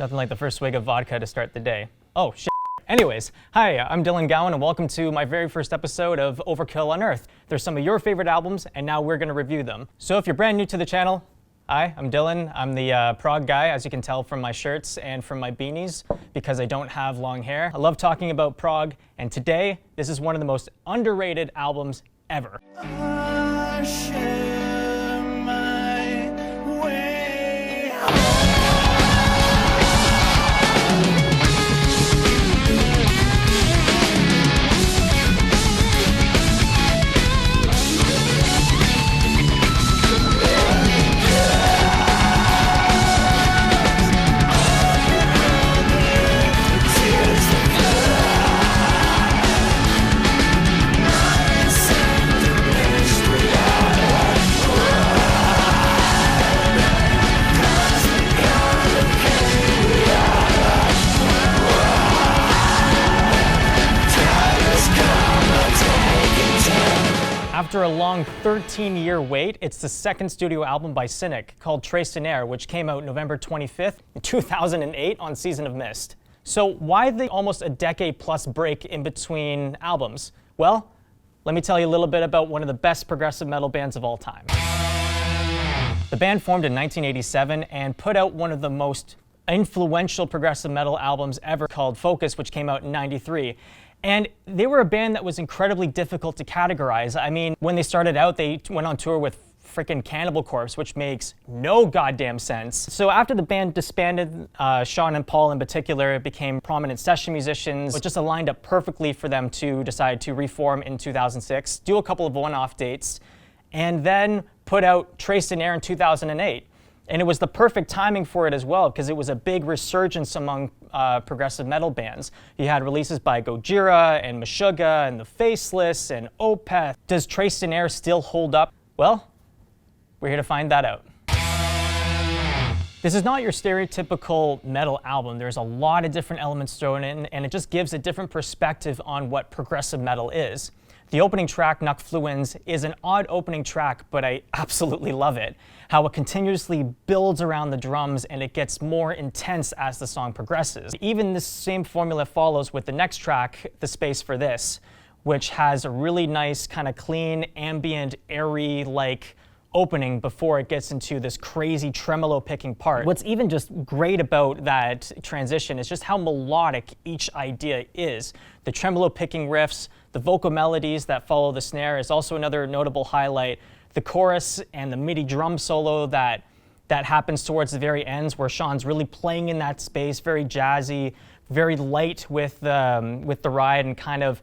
Nothing like the first swig of vodka to start the day. Oh, shit. Anyways, hi, I'm Dylan Gowan, and welcome to my very first episode of Overkill Unearthed. There's some of your favorite albums, and now we're going to review them. So if you're brand new to the channel, hi, I'm Dylan. I'm the prog guy, as you can tell from my shirts and from my beanies, because I don't have long hair. I love talking about prog, and today, this is one of the most underrated albums ever. After a long 13-year wait, it's the second studio album by Cynic called Cynic, which came out November 25th, 2008 on Season of Mist. So why the almost a decade plus break in between albums? Well, let me tell you a little bit about one of the best progressive metal bands of all time. The band formed in 1987 and put out one of the most influential progressive metal albums ever called Focus, which came out in '93. And they were a band that was incredibly difficult to categorize. I mean, when they started out, they went on tour with frickin' Cannibal Corpse, which makes no goddamn sense. So after the band disbanded, Sean and Paul in particular became prominent session musicians. It just aligned up perfectly for them to decide to reform in 2006, do a couple of one-off dates, and then put out Cynic in 2008. And it was the perfect timing for it as well, because it was a big resurgence among progressive metal bands. You had releases by Gojira and Meshuggah and The Faceless and Opeth. Does Cynic still hold up? Well, we're here to find that out. This is not your stereotypical metal album. There's a lot of different elements thrown in, and it just gives a different perspective on what progressive metal is. The opening track, Nuck Fluens, is an odd opening track, but I absolutely love it. How it continuously builds around the drums and it gets more intense as the song progresses. Even this same formula follows with the next track, The Space for This, which has a really nice kind of clean, ambient, airy-like opening before it gets into this crazy tremolo picking part. What's even just great about that transition is just how melodic each idea is. The tremolo picking riffs, the vocal melodies that follow the snare is also another notable highlight. The chorus and the MIDI drum solo that happens towards the very ends, where Sean's really playing in that space, very jazzy, very light with the ride, and kind of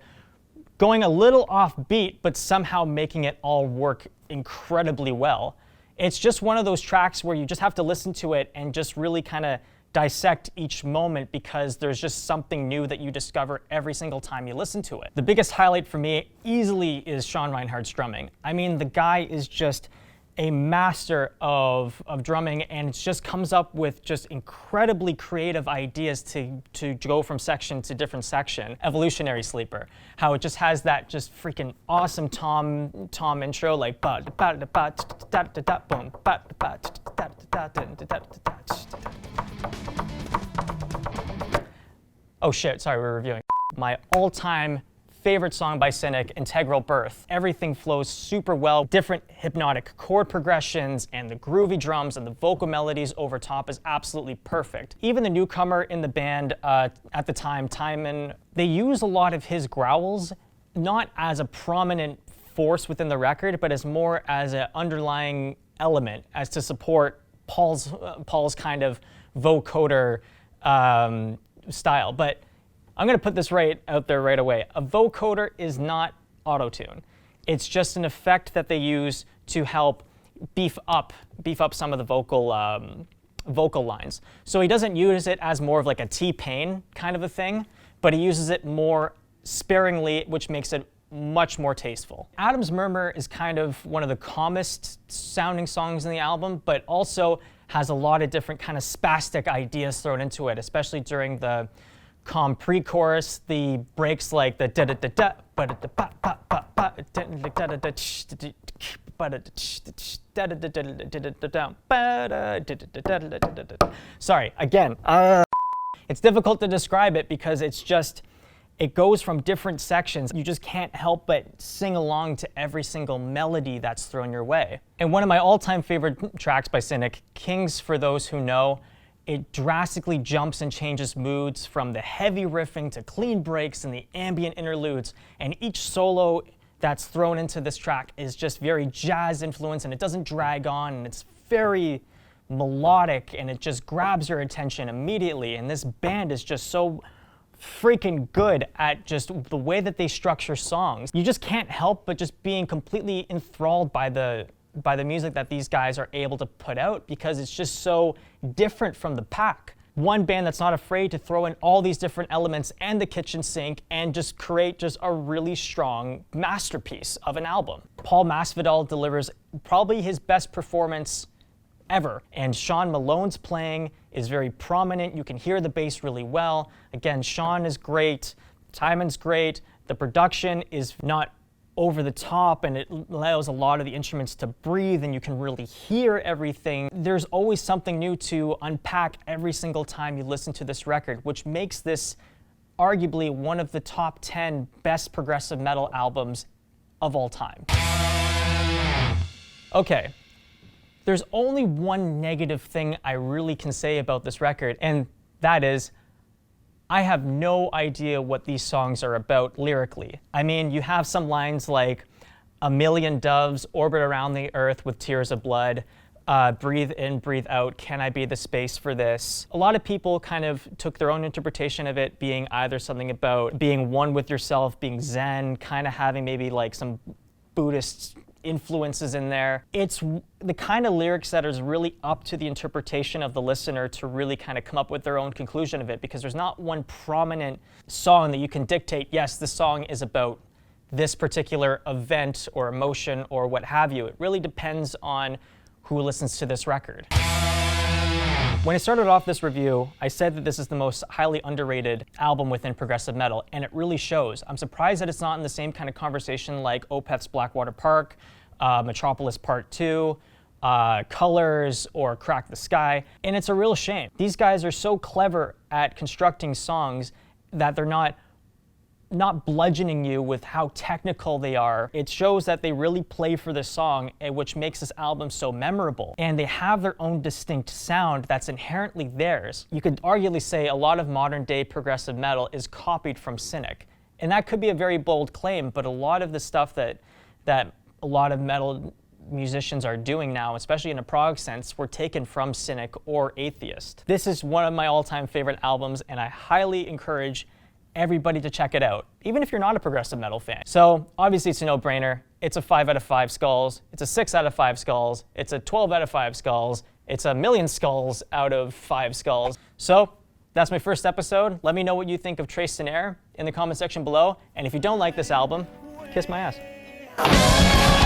going a little off beat, but somehow making it all work incredibly well. It's just one of those tracks where you just have to listen to it and just really kind of dissect each moment, because there's just something new that you discover every single time you listen to it. The biggest highlight for me easily is Sean Reinhardt's drumming. I mean, the guy is just a master of drumming, and it just comes up with just incredibly creative ideas to go from section to different section. Evolutionary Sleeper, how it just has that just freaking awesome tom intro, like oh shit, sorry, we're reviewing. My all-time favorite song by Cynic, Integral Birth. Everything flows super well. Different hypnotic chord progressions and the groovy drums and the vocal melodies over top is absolutely perfect. Even the newcomer in the band at the time, Timon, they use a lot of his growls, not as a prominent force within the record, but as more as an underlying element, as to support Paul's kind of vocoder style. But I'm going to put this right out there right away. A vocoder is not auto-tune. It's just an effect that they use to help beef up some of the vocal lines. So he doesn't use it as more of like a T-Pain kind of a thing, but he uses it more sparingly, which makes it much more tasteful. Adam's Murmur is kind of one of the calmest sounding songs in the album, but also has a lot of different kind of spastic ideas thrown into it, especially during the calm pre-chorus, the breaks like the da-da-da-da, sorry, again. It's difficult to describe it because it goes from different sections. You just can't help but sing along to every single melody that's thrown your way. And one of my all-time favorite tracks by Cynic, Kings for Those Who Know, it drastically jumps and changes moods from the heavy riffing to clean breaks and the ambient interludes. And each solo that's thrown into this track is just very jazz influenced, and it doesn't drag on, and it's very melodic, and it just grabs your attention immediately. And this band is just so freaking good at just the way that they structure songs. You just can't help but just being completely enthralled by the music that these guys are able to put out, because it's just so different from the pack. One band that's not afraid to throw in all these different elements and the kitchen sink and just create just a really strong masterpiece of an album. Paul Masvidal delivers probably his best performance ever. And Sean Malone's playing is very prominent. You can hear the bass really well. Again, Sean is great. Tymon's great. The production is not over the top, and it allows a lot of the instruments to breathe, and you can really hear everything. There's always something new to unpack every single time you listen to this record, which makes this arguably one of the top 10 best progressive metal albums of all time. Okay. There's only one negative thing I really can say about this record, and that is, I have no idea what these songs are about lyrically. I mean, you have some lines like, "A million doves orbit around the earth with tears of blood, breathe in, breathe out, can I be the space for this?" A lot of people kind of took their own interpretation of it being either something about being one with yourself, being Zen, kind of having maybe like some Buddhist influences in there. It's the kind of lyrics that is really up to the interpretation of the listener to really kind of come up with their own conclusion of it, because there's not one prominent song that you can dictate, yes, this song is about this particular event or emotion or what have you. It really depends on who listens to this record. When I started off this review, I said that this is the most highly underrated album within progressive metal, and it really shows. I'm surprised that it's not in the same kind of conversation like Opeth's Blackwater Park, Metropolis Part 2, Colors, or Crack the Sky, and it's a real shame. These guys are so clever at constructing songs that they're not bludgeoning you with how technical they are. It shows that they really play for the song, which makes this album so memorable. And they have their own distinct sound that's inherently theirs. You could arguably say a lot of modern day progressive metal is copied from Cynic. And that could be a very bold claim, but a lot of the stuff that a lot of metal musicians are doing now, especially in a prog sense, were taken from Cynic or Atheist. This is one of my all-time favorite albums, and I highly encourage everybody to check it out, even if you're not a progressive metal fan. So obviously it's a no-brainer. It's a 5 out of 5 skulls. It's a 6 out of 5 skulls. It's a 12 out of 5 skulls. It's a million skulls out of 5 skulls. So that's my first episode. Let me know what you think of Cynic in the comment section below. And if you don't like this album, kiss my ass.